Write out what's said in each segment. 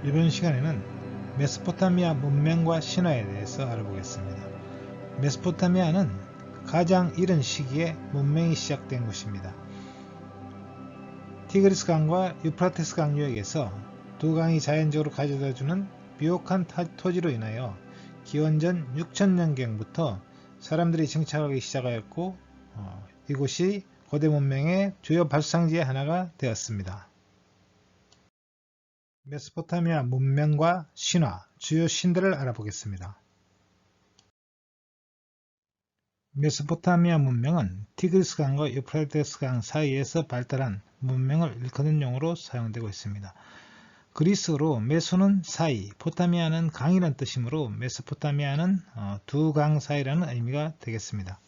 이번 시간에는 메소포타미아 문명과 신화에 대해서 알아보겠습니다. 메소포타미아는 가장 이른 시기에 문명이 시작된 곳입니다. 티그리스 강과 유프라테스 강유역에서 두 강이 자연적으로 가져다주는 비옥한 토지로 인하여 기원전 6000년경부터 사람들이 정착하기 시작하였고 이곳이 고대 문명의 주요 발상지의 하나가 되었습니다. 메소포타미아 문명과 신화, 주요 신들을 알아보겠습니다. 메소포타미아 문명은 티그리스 강과 유프라테스 강 사이에서 발달한 문명을 일컫는 용어로 사용되고 있습니다. 그리스어로 메소는 사이, 포타미아는 강이라는 뜻이므로 메소포타미아는 두 강 사이라는 의미가 되겠습니다.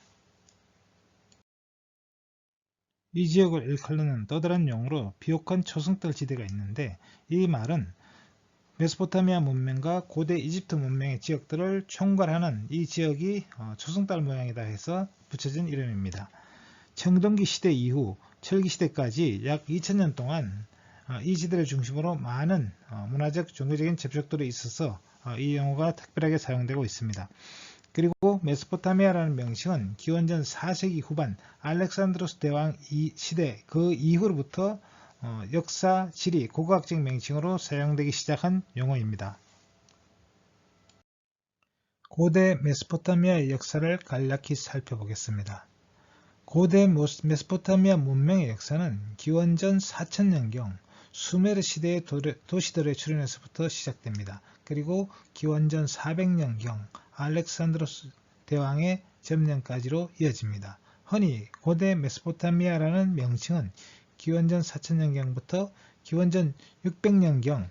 이 지역을 일컬는 또 다른 용어로 비옥한 초승달 지대가 있는데, 이 말은 메소포타미아 문명과 고대 이집트 문명의 지역들을 총괄하는 이 지역이 초승달 모양이다 해서 붙여진 이름입니다. 청동기 시대 이후 철기 시대까지 약 2000년 동안 이 지대를 중심으로 많은 문화적, 종교적인 접촉들이 있어서 이 용어가 특별하게 사용되고 있습니다. 그리고 메소포타미아라는 명칭은 기원전 4세기 후반 알렉산드로스 대왕 시대 그 이후로부터 역사, 지리, 고고학적 명칭으로 사용되기 시작한 용어입니다. 고대 메소포타미아의 역사를 간략히 살펴보겠습니다. 고대 메소포타미아 문명의 역사는 기원전 4000년경 수메르 시대의 도시들의 출현에서부터 시작됩니다. 그리고 기원전 400년경 알렉산드로스 대왕의 점령까지로 이어집니다. 흔히 고대 메소포타미아라는 명칭은 기원전 4000년경부터 기원전 600년경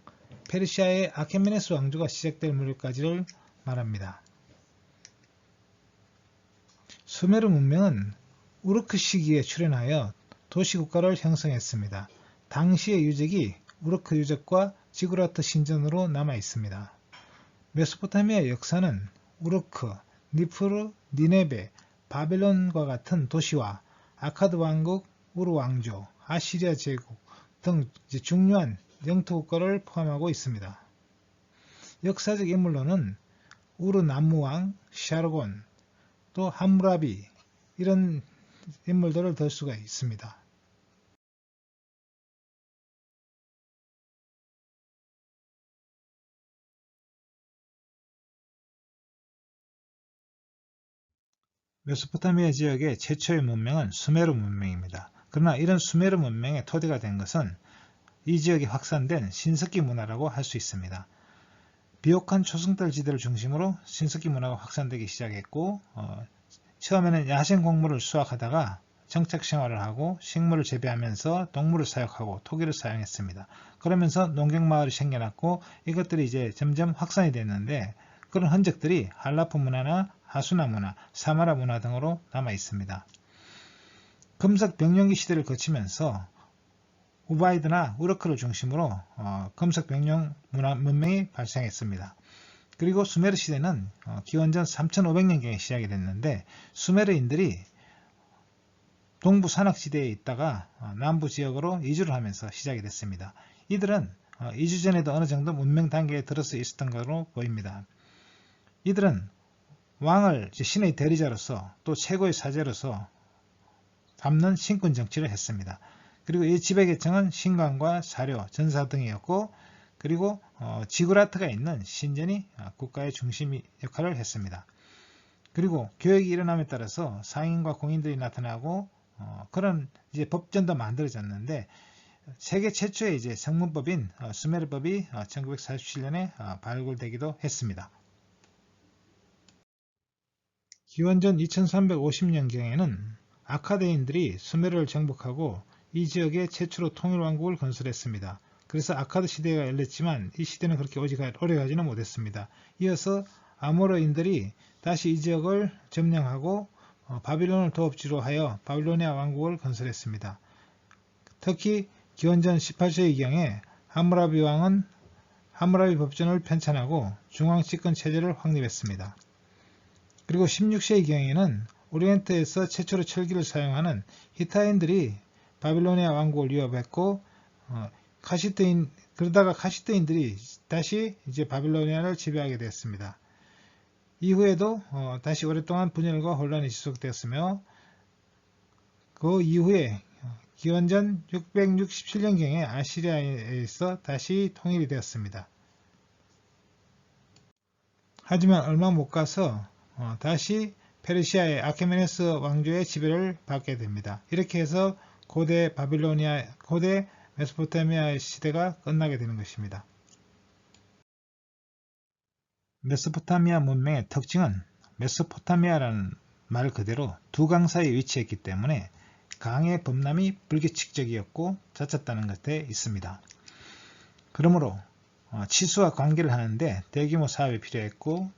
페르시아의 아케메네스 왕조가 시작될 무렵까지를 말합니다. 수메르 문명은 우르크 시기에 출현하여 도시국가를 형성했습니다. 당시의 유적이 우르크 유적과 지구라트 신전으로 남아 있습니다. 메소포타미아 역사는 우르크, 니프르, 니네베, 바벨론과 같은 도시와 아카드 왕국, 우르 왕조, 아시리아 제국 등 중요한 영토 국가를 포함하고 있습니다. 역사적 인물로는 우르 남무왕, 샤르곤, 또 함무라비 이런 인물들을 들 수가 있습니다. 메소포타미아 지역의 최초의 문명은 수메르 문명입니다. 그러나 이런 수메르 문명의 토대가 된 것은 이 지역에 확산된 신석기 문화라고 할 수 있습니다. 비옥한 초승달 지대를 중심으로 신석기 문화가 확산되기 시작했고 처음에는 야생 곡물을 수확하다가 정착 생활을 하고 식물을 재배하면서 동물을 사육하고 토기를 사용했습니다. 그러면서 농경마을이 생겨났고 이것들이 이제 점점 확산이 됐는데 그런 흔적들이 할라프 문화나 하수나 문화, 사마라 문화 등으로 남아 있습니다. 금석 병용기 시대를 거치면서 우바이드나 우르크를 중심으로 금석 병용 문명이 발생했습니다. 그리고 수메르 시대는 기원전 3500년경에 시작이 됐는데 수메르인들이 동부 산악지대에 있다가 남부 지역으로 이주를 하면서 시작이 됐습니다. 이들은 이주 전에도 어느 정도 문명 단계에 들어서 있었던 것으로 보입니다. 이들은 왕을 신의 대리자로서 또 최고의 사제로서 담는 신권 정치를 했습니다. 그리고 이 지배계층은 신관과 사료, 전사 등이었고 그리고 지구라트가 있는 신전이 국가의 중심 역할을 했습니다. 그리고 교역이 일어남에 따라서 상인과 공인들이 나타나고 그런 이제 법전도 만들어졌는데 세계 최초의 이제 성문법인 수메르법이 1947년에 발굴되기도 했습니다. 기원전 2350년경에는 아카드인들이 수메르를 정복하고 이 지역에 최초로 통일왕국을 건설했습니다. 그래서 아카드 시대가 열렸지만 이 시대는 그렇게 오래가지는 못했습니다. 이어서 아모르인들이 다시 이 지역을 점령하고 바빌론을 도읍지로 하여 바빌로니아 왕국을 건설했습니다. 특히 기원전 18세기경에 함무라비 왕은 함무라비 법전을 편찬하고 중앙집권 체제를 확립했습니다. 그리고 16세기경에는 오리엔트에서 최초로 철기를 사용하는 히타인들이 바빌로니아 왕국을 위협했고 카시트인 그러다가 카시트인들이 다시 이제 바빌로니아를 지배하게 되었습니다. 이후에도 다시 오랫동안 분열과 혼란이 지속되었으며 그 이후에 기원전 667년경에 아시리아에서 다시 통일이 되었습니다. 하지만 얼마 못 가서 다시 페르시아의 아케메네스 왕조의 지배를 받게 됩니다. 이렇게 해서 고대 메소포타미아 시대가 끝나게 되는 것입니다. 메소포타미아 문명의 특징은 메소포타미아라는 말 그대로 두 강 사이에 위치했기 때문에 강의 범람이 불규칙적이었고 잦았다는 것에 있습니다. 그러므로 치수와 관계를 하는데 대규모 사업이 필요했고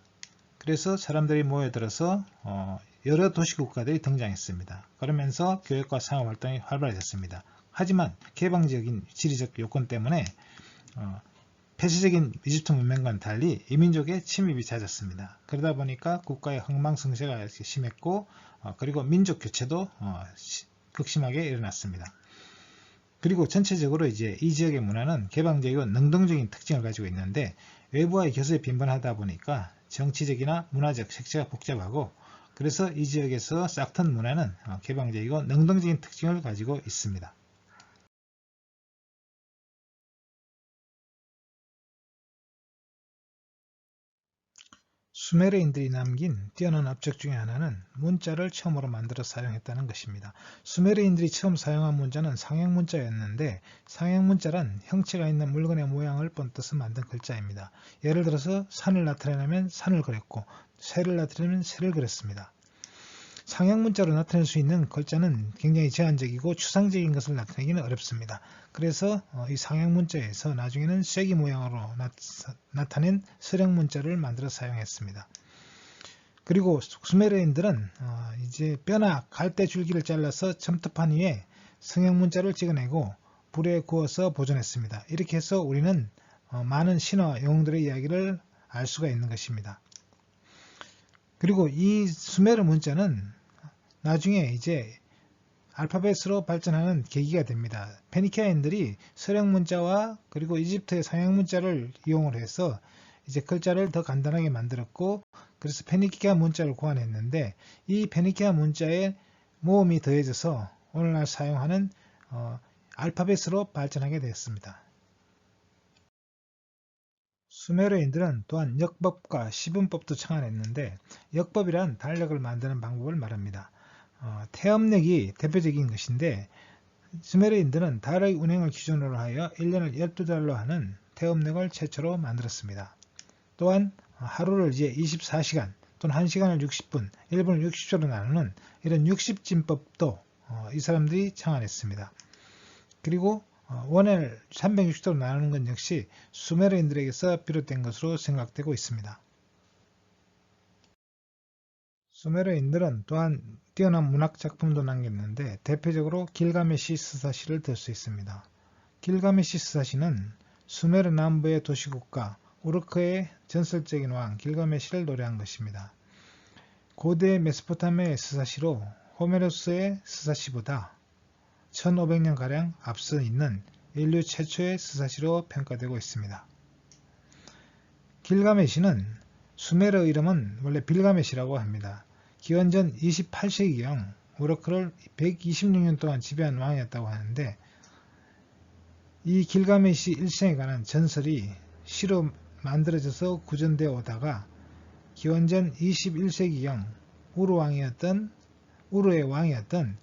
그래서 사람들이 모여들어서 여러 도시국가들이 등장했습니다. 그러면서 교역과 상업활동이 활발해졌습니다. 하지만 개방적인 지리적 요건 때문에 폐쇄적인 이집트 문명과는 달리 이민족의 침입이 잦았습니다. 그러다 보니까 국가의 흥망성쇠가 심했고 그리고 민족 교체도 극심하게 일어났습니다. 그리고 전체적으로 이제 이 지역의 문화는 개방적이고 능동적인 특징을 가지고 있는데 외부와의 교섭이 빈번하다 보니까 정치적이나 문화적 색채가 복잡하고 그래서 이 지역에서 싹튼 문화는 개방적이고 능동적인 특징을 가지고 있습니다. 수메르인들이 남긴 뛰어난 업적 중에 하나는 문자를 처음으로 만들어 사용했다는 것입니다. 수메르인들이 처음 사용한 문자는 상형문자였는데 상형문자란 형체가 있는 물건의 모양을 본떠서 만든 글자입니다. 예를 들어서 산을 나타내려면 산을 그렸고 새를 나타내면 새를 그렸습니다. 상형문자로 나타낼 수 있는 글자는 굉장히 제한적이고 추상적인 것을 나타내기는 어렵습니다. 그래서 이 상형문자에서 나중에는 쐐기 모양으로 나타낸 서령문자를 만들어 사용했습니다. 그리고 수메르인들은 이제 뼈나 갈대 줄기를 잘라서 첨탑한 후에 성형문자를 찍어내고 불에 구워서 보존했습니다. 이렇게 해서 우리는 많은 신화 영웅들의 이야기를 알 수가 있는 것입니다. 그리고 이 수메르 문자는 나중에 이제 알파벳으로 발전하는 계기가 됩니다. 페니키아인들이 서령 문자와 그리고 이집트의 상형 문자를 이용을 해서 이제 글자를 더 간단하게 만들었고 그래서 페니키아 문자를 고안했는데 이 페니키아 문자의 모음이 더해져서 오늘날 사용하는 알파벳으로 발전하게 되었습니다. 수메르인들은 또한 역법과 시분법도 창안했는데 역법이란 달력을 만드는 방법을 말합니다. 태음력이 대표적인 것인데 수메르인들은 달의 운행을 기준으로 하여 1년을 12달로 하는 태음력을 최초로 만들었습니다. 또한 하루를 이제 24시간 또는 1시간을 60분, 1분을 60초로 나누는 이런 60진법도 이 사람들이 창안했습니다. 그리고 원을 360도로 나누는 것 역시 수메르인들에게서 비롯된 것으로 생각되고 있습니다. 수메르인들은 또한 뛰어난 문학 작품도 남겼는데 대표적으로 길가메시 스사시를 들 수 있습니다. 길가메시 스사시는 수메르 남부의 도시국가 우르크의 전설적인 왕 길가메시를 노래한 것입니다. 고대 메소포타미아의 스사시로 호메로스의 스사시보다 1500년가량 앞서 있는 인류 최초의 스사시로 평가되고 있습니다. 길가메시는 수메르 이름은 원래 빌가메시라고 합니다. 기원전 28세기경 우르크를 126년 동안 지배한 왕이었다고 하는데 이 길가메시 일생에 관한 전설이 시로 만들어져서 구전되어 오다가 기원전 21세기경 우르의 왕이었던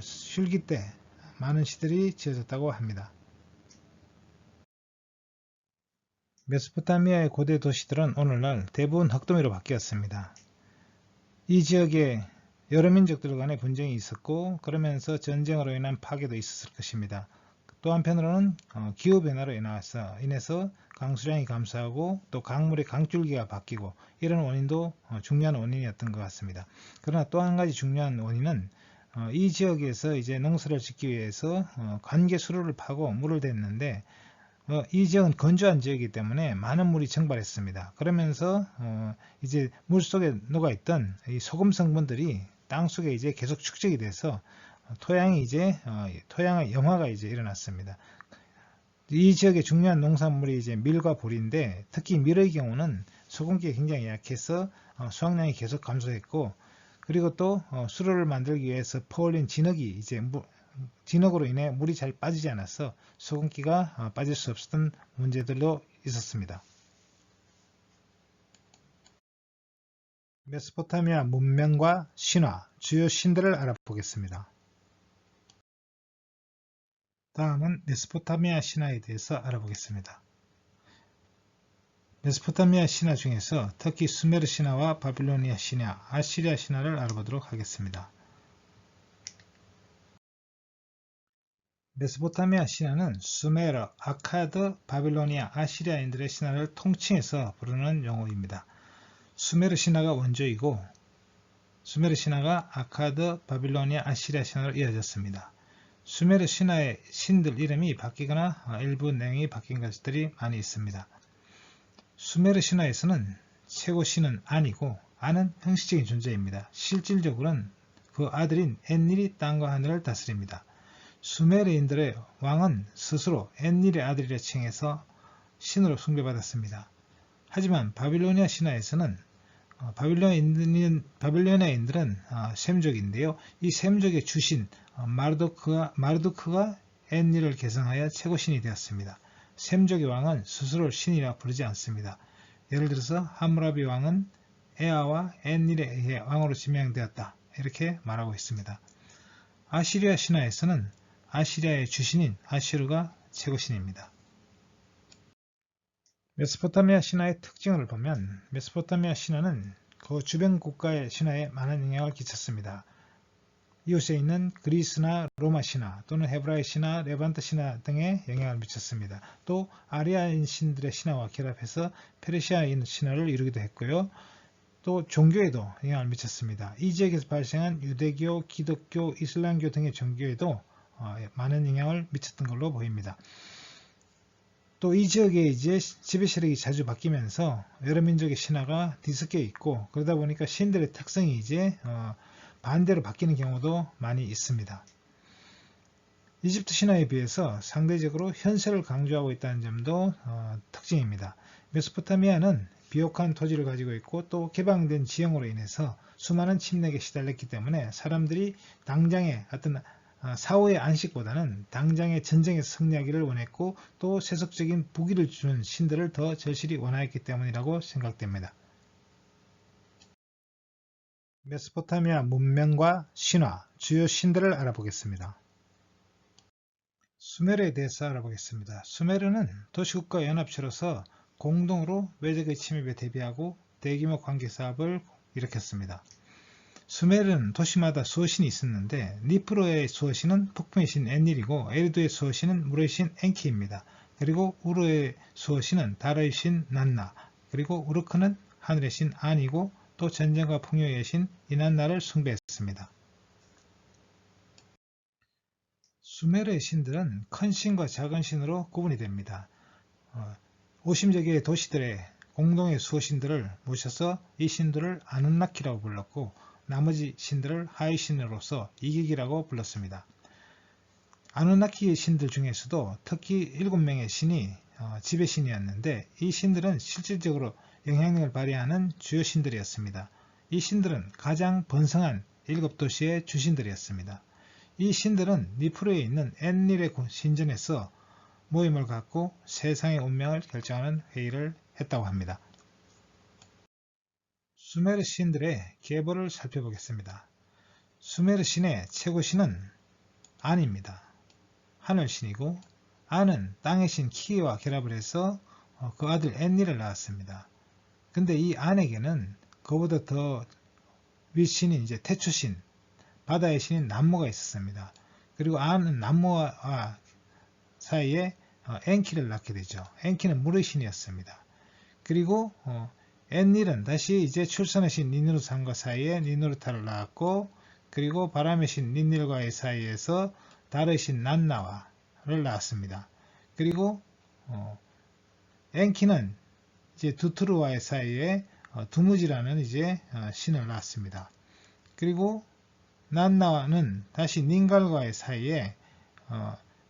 슐기 때 많은 시들이 지어졌다고 합니다. 메소포타미아의 고대 도시들은 오늘날 대부분 흙더미로 바뀌었습니다. 이 지역에 여러 민족들 간의 분쟁이 있었고 그러면서 전쟁으로 인한 파괴도 있었을 것입니다. 또 한편으로는 기후변화로 인해서 강수량이 감소하고 또 강물의 강줄기가 바뀌고 이런 원인도 중요한 원인이었던 것 같습니다. 그러나 또 한 가지 중요한 원인은 이 지역에서 이제 농사를 짓기 위해서 관계 수로를 파고 물을 댔는데 이 지역은 건조한 지역이기 때문에 많은 물이 증발했습니다. 그러면서 이제 물 속에 녹아있던 이 소금 성분들이 땅 속에 이제 계속 축적이 돼서 토양의 염화가 이제 일어났습니다. 이 지역의 중요한 농산물이 이제 밀과 보리인데, 특히 밀의 경우는 소금기가 굉장히 약해서 수확량이 계속 감소했고, 그리고 또 수로를 만들기 위해서 퍼올린 진흙이 이제 진흙으로 인해 물이 잘 빠지지 않아서 소금기가 빠질 수 없었던 문제들도 있었습니다. 메소포타미아 문명과 신화, 주요 신들을 알아보겠습니다. 다음은 메소포타미아 신화에 대해서 알아보겠습니다. 메소포타미아 신화 중에서 특히 수메르 신화와 바빌로니아 신화, 아시리아 신화를 알아보도록 하겠습니다. 메소포타미아 신화는 수메르, 아카드, 바빌로니아, 아시리아인들의 신화를 통칭해서 부르는 용어입니다. 수메르 신화가 원조이고, 수메르 신화가 아카드, 바빌로니아, 아시리아 신화로 이어졌습니다. 수메르 신화의 신들 이름이 바뀌거나 일부 내용이 바뀐 것들이 많이 있습니다. 수메르 신화에서는 최고 신은 안이고, 안은 형식적인 존재입니다. 실질적으로는 그 아들인 엔닐이 땅과 하늘을 다스립니다. 수메르인들의 왕은 스스로 엔닐의 아들이라 칭해서 신으로 숭배받았습니다. 하지만 바빌로니아 신화에서는 바빌로니아인들은 셈족인데요. 이 셈족의 주신 마르도크가 엔닐을 계승하여 최고신이 되었습니다. 셈족의 왕은 스스로 신이라 부르지 않습니다. 예를 들어서 함무라비 왕은 에아와 엔닐에 의해 왕으로 지명되었다, 이렇게 말하고 있습니다. 아시리아 신화에서는 아시리아의 주신인 아슈르가 최고신입니다. 메소포타미아 신화의 특징을 보면 메소포타미아 신화는 그 주변 국가의 신화에 많은 영향을 끼쳤습니다. 이웃에 있는 그리스나 로마 신화 또는 헤브라이 신화, 레반트 신화 등에 영향을 미쳤습니다. 또 아리아인 신들의 신화와 결합해서 페르시아인 신화를 이루기도 했고요. 또 종교에도 영향을 미쳤습니다. 이 지역에서 발생한 유대교, 기독교, 이슬람교 등의 종교에도 많은 영향을 미쳤던 걸로 보입니다. 또 이 지역에 이제 지배 세력이 자주 바뀌면서 여러 민족의 신화가 뒤섞여 있고, 그러다 보니까 신들의 특성이 이제 반대로 바뀌는 경우도 많이 있습니다. 이집트 신화에 비해서 상대적으로 현세를 강조하고 있다는 점도 특징입니다. 메소포타미아는 비옥한 토지를 가지고 있고 또 개방된 지형으로 인해서 수많은 침략에 시달렸기 때문에 사람들이 당장의 어떤 사후의 안식보다는 당장의 전쟁에서 승리하기를 원했고, 또 세속적인 부귀를 주는 신들을 더 절실히 원하였기 때문이라고 생각됩니다. 메소포타미아 문명과 신화, 주요 신들을 알아보겠습니다. 수메르에 대해서 알아보겠습니다. 수메르는 도시국가 연합체로서 공동으로 외적의 침입에 대비하고 대규모 관계 사업을 일으켰습니다. 수메르는 도시마다 수호신이 있었는데, 니프로의 수호신은 폭풍의 신 엔닐이고, 에리두의 수호신은 물의 신 엔키입니다. 그리고 우르의 수호신은 달의 신 난나, 그리고 우르크는 하늘의 신 안이고, 또 전쟁과 풍요의 신 이난나를 숭배했습니다. 수메르의 신들은 큰 신과 작은 신으로 구분이 됩니다. 오심제계의 도시들의 공동의 수호신들을 모셔서 이 신들을 아눈나키라고 불렀고, 나머지 신들을 하이신으로서 이객이라고 불렀습니다. 아누나키의 신들 중에서도 특히 7명의 신이 지배신이었는데, 이 신들은 실질적으로 영향력을 발휘하는 주요 신들이었습니다. 이 신들은 가장 번성한 7도시의 주신들이었습니다. 이 신들은 니프로에 있는 엔닐의 신전에서 모임을 갖고 세상의 운명을 결정하는 회의를 했다고 합니다. 수메르 신들의 계보를 살펴보겠습니다. 수메르 신의 최고신은 안입니다. 하늘신이고, 안은 땅의 신 키와 결합을 해서 그 아들 엔닐을 낳았습니다. 근데 이 안에게는 그보다 더 윗신인 이제 태초신, 바다의 신인 남모가 있었습니다. 그리고 안은 남모와 사이에 엔키를 낳게 되죠. 엔키는 물의 신이었습니다. 그리고 엔닐은 다시 이제 출산의 신 니누르산과 사이에 니누르타를 낳았고, 그리고 바람의 신 닌닐과의 사이에서 달의 신 난나와를 낳았습니다. 그리고 엔키는 이제 두투르와의 사이에 두무지라는 이제 신을 낳았습니다. 그리고 난나와는 다시 닌갈과의 사이에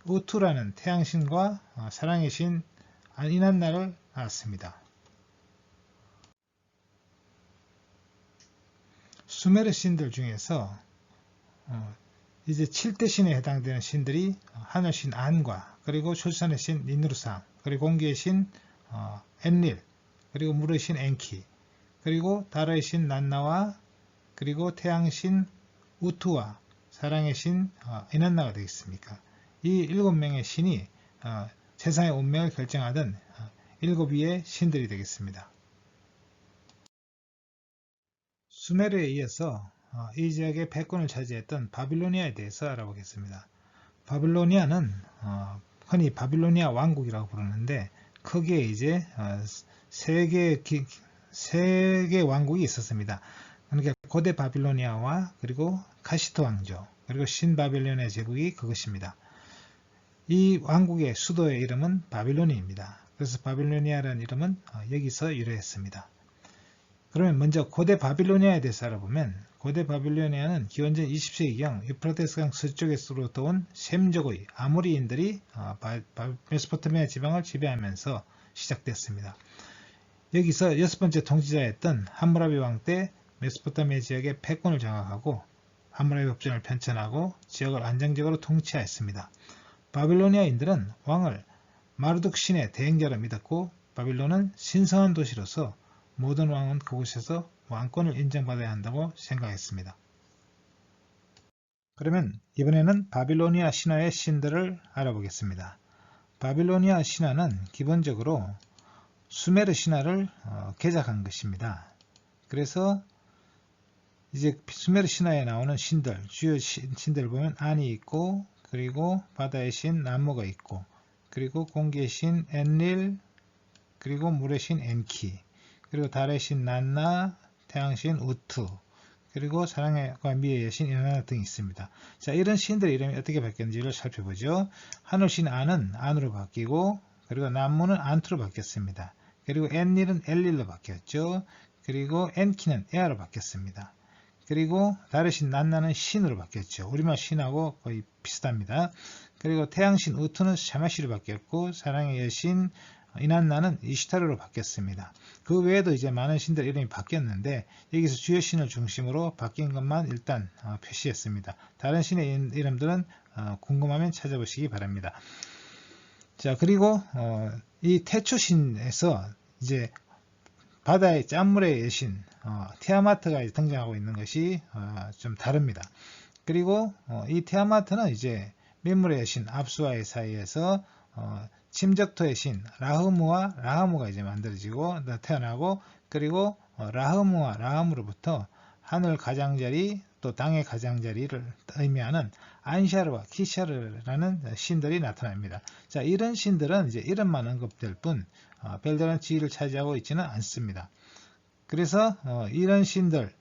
우투라는 태양신과 사랑의 신 이난나를 낳았습니다. 수메르 신들 중에서 이제 7대 신에 해당되는 신들이 하늘신 안과 그리고 출산의 신 니누르상, 그리고 공기의 신 엔릴, 그리고 물의 신 엔키, 그리고 달의 신 난나와 그리고 태양신 우투와 사랑의 신 이난나가 되겠습니까? 이 7명의 신이 세상의 운명을 결정하던 7위의 신들이 되겠습니다. 수메르에 이어서 이 지역의 패권을 차지했던 바빌로니아에 대해서 알아보겠습니다. 바빌로니아는 흔히 바빌로니아 왕국이라고 부르는데 크게 이제 세 개의 왕국이 있었습니다. 그러니까 고대 바빌로니아와 그리고 카시트 왕조 그리고 신바빌로니아 제국이 그것입니다. 이 왕국의 수도의 이름은 바빌론입니다. 그래서 바빌로니아라는 이름은 여기서 유래했습니다. 그러면 먼저 고대 바빌로니아에 대해서 알아보면 고대 바빌로니아는 기원전 20세기경 유프라테스강 서쪽에서부터 온 셈족의 아모리인들이 메소포타미아 지방을 지배하면서 시작됐습니다. 여기서 6번째 통치자였던 함무라비 왕 때 메소포타미아 지역의 패권을 장악하고 함무라비 법전을 편찬하고 지역을 안정적으로 통치하였습니다. 바빌로니아인들은 왕을 마르둑 신의 대행자로 믿었고 바빌론은 신성한 도시로서 모든 왕은 그곳에서 왕권을 인정받아야 한다고 생각했습니다. 그러면 이번에는 바빌로니아 신화의 신들을 알아보겠습니다. 바빌로니아 신화는 기본적으로 수메르 신화를 개작한 것입니다. 그래서 이제 수메르 신화에 나오는 신들, 주요 신들을 보면 안이 있고 그리고 바다의 신 남모가 있고 그리고 공기의 신 엔릴, 그리고 물의 신 엔키, 그리고 달의 신 난나, 태양신 우투, 그리고 사랑과 미의 여신 이나나 등이 있습니다. 자, 이런 신들의 이름이 어떻게 바뀌었는지를 살펴보죠. 하늘신 안은 안으로 바뀌고 그리고 남무는 안투로 바뀌었습니다. 그리고 엔릴은 엘릴로 바뀌었죠. 그리고 엔키는 에아로 바뀌었습니다. 그리고 달의 신 난나는 신으로 바뀌었죠. 우리말 신하고 거의 비슷합니다. 그리고 태양신 우투는 샤마시로 바뀌었고 사랑의 여신 이난나는 이시타르로 바뀌었습니다. 그 외에도 이제 많은 신들 이름이 바뀌었는데 여기서 주요 신을 중심으로 바뀐 것만 일단 표시했습니다. 다른 신의 이름들은 궁금하면 찾아보시기 바랍니다. 자, 그리고 이 태초신에서 이제 바다의 짠물의 여신 티아마트가 등장하고 있는 것이 좀 다릅니다. 그리고 이 티아마트는 이제 민물의 여신 압수와의 사이에서 침적토의 신 라흐무와 라하무가 이제 만들어지고 태어나고, 그리고 라흐무와 라하무로부터 하늘 가장자리 또 땅의 가장자리를 의미하는 안샤르와 키샤르라는 신들이 나타납니다. 자, 이런 신들은 이제 이름만 언급될 뿐 별다른 지위를 차지하고 있지는 않습니다. 그래서 이런 신들은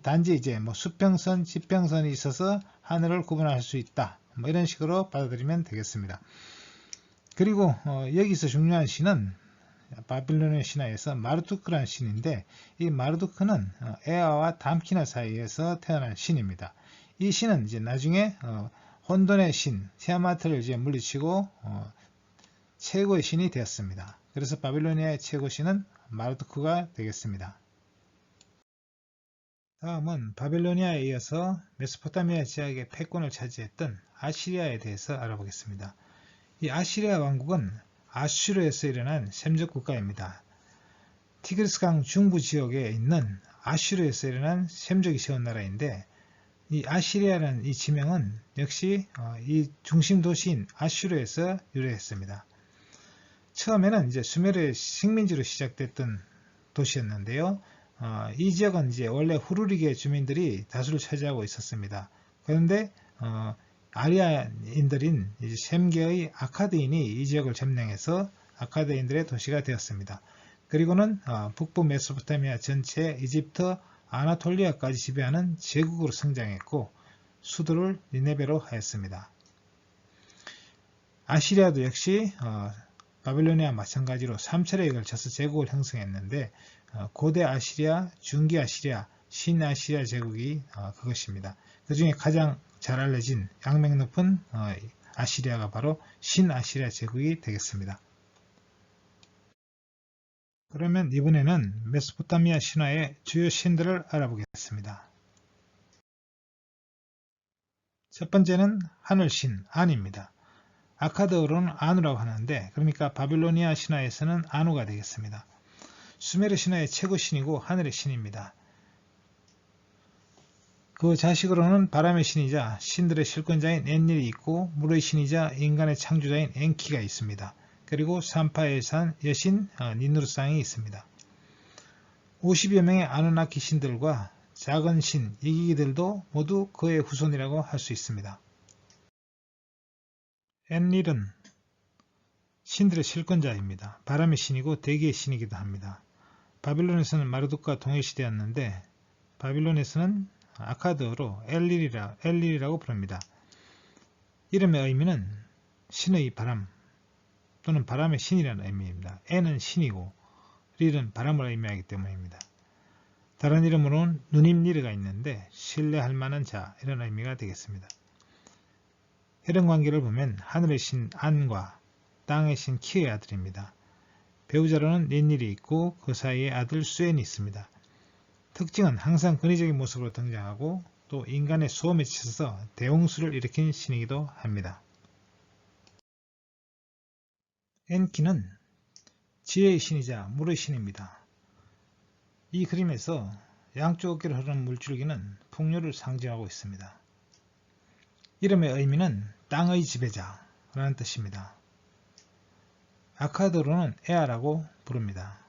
단지 이제 수평선, 지평선이 있어서 하늘을 구분할 수 있다, 이런 식으로 받아들이면 되겠습니다. 그리고 여기서 중요한 신은 바빌로니아 신화에서 마르두크라는 신인데, 이 마르두크는 에아와 담키나 사이에서 태어난 신입니다. 이 신은 이제 나중에 혼돈의 신 티아마트를 이제 물리치고 최고의 신이 되었습니다. 그래서 바빌로니아의 최고 신은 마르두크가 되겠습니다. 다음은 바빌로니아에 이어서 메소포타미아 지역의 패권을 차지했던 아시리아에 대해서 알아보겠습니다. 이 아시리아 왕국은 아슈르에서 일어난 셈족 국가입니다. 티그리스강 중부 지역에 있는 아슈르에서 일어난 셈족이 세운 나라인데, 이 아시리아라는 이 지명은 역시 이 중심 도시인 아슈르에서 유래했습니다. 처음에는 이제 수메르의 식민지로 시작됐던 도시였는데요. 이 지역은 이제 원래 후루릭의 주민들이 다수를 차지하고 있었습니다. 그런데 아리아인들인 셈계의 아카드인이 이 지역을 점령해서 아카드인들의 도시가 되었습니다. 그리고는 북부 메소포타미아 전체 이집트 아나톨리아까지 지배하는 제국으로 성장했고 수도를 니네베로 하였습니다. 아시리아도 역시 바빌로니아와 마찬가지로 3차례에 걸쳐서 제국을 형성했는데 고대 아시리아, 중기 아시리아, 신아시리아 제국이 그것입니다. 그 중에 가장 잘 알려진 양mek 높은 아시리아가 바로 신아시리아 제국이 되겠습니다. 그러면 이번에는 메소포타미아 신화의 주요 신들을 알아보겠습니다. 첫 번째는 하늘신 안입니다. 아카드어로는 아누라고 하는데 그러니까 바빌로니아 신화에서는 아누가 되겠습니다. 수메르 신화의 최고 신이고 하늘의 신입니다. 그 자식으로는 바람의 신이자 신들의 실권자인 엔닐이 있고 물의 신이자 인간의 창조자인 엔키가 있습니다. 그리고 산파의 산 여신 니누르상이 있습니다. 50여 명의 아누나키 신들과 작은 신 이기기들도 모두 그의 후손이라고 할 수 있습니다. 엔닐은 신들의 실권자입니다. 바람의 신이고 대기의 신이기도 합니다. 바빌론에서는 마르둑과 동일시대였는데 바빌론에서는 아카드어로 엘릴이라고 부릅니다. 이름의 의미는 신의 바람 또는 바람의 신이라는 의미입니다. 엔은 신이고 릴은 바람을 의미하기 때문입니다. 다른 이름으로는 누님 니르가 있는데 신뢰할 만한 자 이런 의미가 되겠습니다. 혈연 관계를 보면 하늘의 신 안과 땅의 신 키의 아들입니다. 배우자로는 닌닐이 있고 그 사이에 아들 수엔이 있습니다. 특징은 항상 근위적인 모습으로 등장하고 또 인간의 수험에 치서서 대홍수를 일으킨 신이기도 합니다. 엔키는 지혜의 신이자 물의 신입니다. 이 그림에서 양쪽 어깨로 흐르는 물줄기는 풍요를 상징하고 있습니다. 이름의 의미는 땅의 지배자라는 뜻입니다. 아카드로는 에아라고 부릅니다.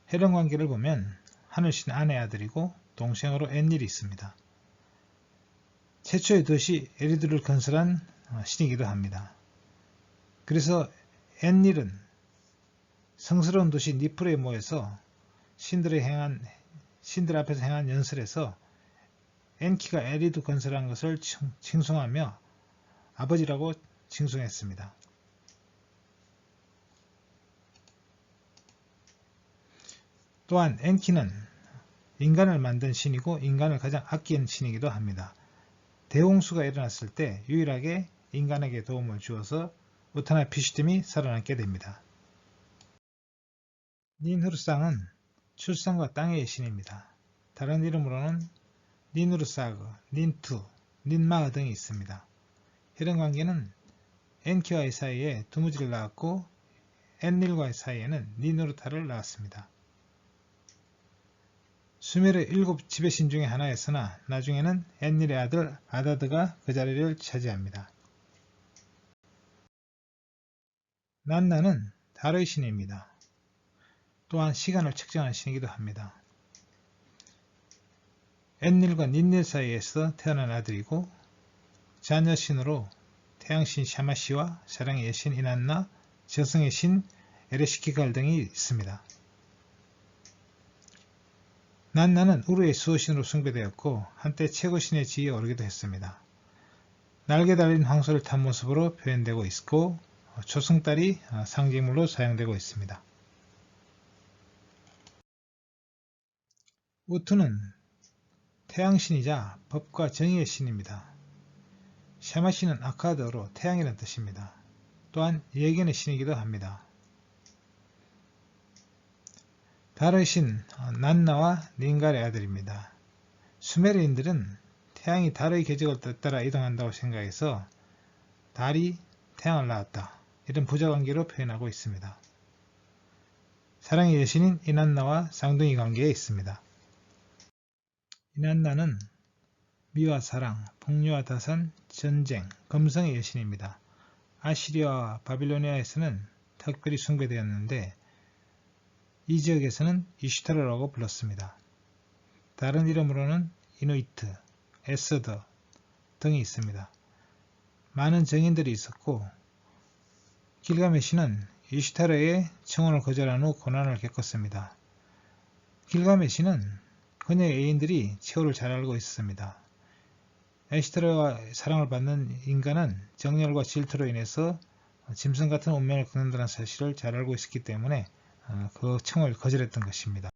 혈연 관계를 보면 하늘신 안의 아들이고 동생으로 엔닐이 있습니다. 최초의 도시 에리두를 건설한 신이기도 합니다. 그래서 엔닐은 성스러운 도시 니프르에 모여서 신들 앞에서 행한 연설에서 엔키가 에리두 건설한 것을 칭송하며 아버지라고 칭송했습니다. 또한 엔키는 인간을 만든 신이고 인간을 가장 아끼는 신이기도 합니다. 대홍수가 일어났을 때 유일하게 인간에게 도움을 주어서 우타나피슈팀이 살아남게 됩니다. 닌후르상은 출산과 땅의 신입니다. 다른 이름으로는 니누르사그, 닌투, 닌마흐 등이 있습니다. 혈연관계는 엔키와의 사이에 두무지를 낳았고 엔닐과의 사이에는 니누르타를 낳았습니다. 수메르의 7 지배신 중의 하나였으나 나중에는 엔닐의 아들 아다드가 그 자리를 차지합니다. 난나는 달의 신입니다. 또한 시간을 측정하는 신이기도 합니다. 엔닐과 닌닐 사이에서 태어난 아들이고 자녀신으로 태양신 샤마시와 사랑의 여신 이난나, 저승의 신 에레시키갈 등이 있습니다. 난나는 우르의 수호신으로 숭배되었고 한때 최고신의 지위에 오르기도 했습니다. 날개 달린 황소를 탄 모습으로 표현되고 있고 조승달이 상징물로 사용되고 있습니다. 우투는 태양신이자 법과 정의의 신입니다. 샤마신은 아카드어로 태양이라는 뜻입니다. 또한 예견의 신이기도 합니다. 달의 신 난나와 닌갈의 아들입니다. 수메르인들은 태양이 달의 궤적을 따라 이동한다고 생각해서 달이 태양을 낳았다 이런 부자관계로 표현하고 있습니다. 사랑의 여신인 이난나와 쌍둥이 관계에 있습니다. 이난나는 미와 사랑, 풍요와 다산, 전쟁, 검성의 여신입니다. 아시리아와 바빌로니아에서는 특별히 숭배되었는데 이 지역에서는 이슈타르라고 불렀습니다. 다른 이름으로는 이누이트, 에서더 등이 있습니다. 많은 정인들이 있었고 길가메시는 이슈타르의 청혼을 거절한 후 고난을 겪었습니다. 길가메시는 그녀의 애인들이 최후를 잘 알고 있었습니다. 에시타르와 사랑을 받는 인간은 정열과 질투로 인해서 짐승 같은 운명을 겪는다는 사실을 잘 알고 있었기 때문에 그 청을 거절했던 것입니다.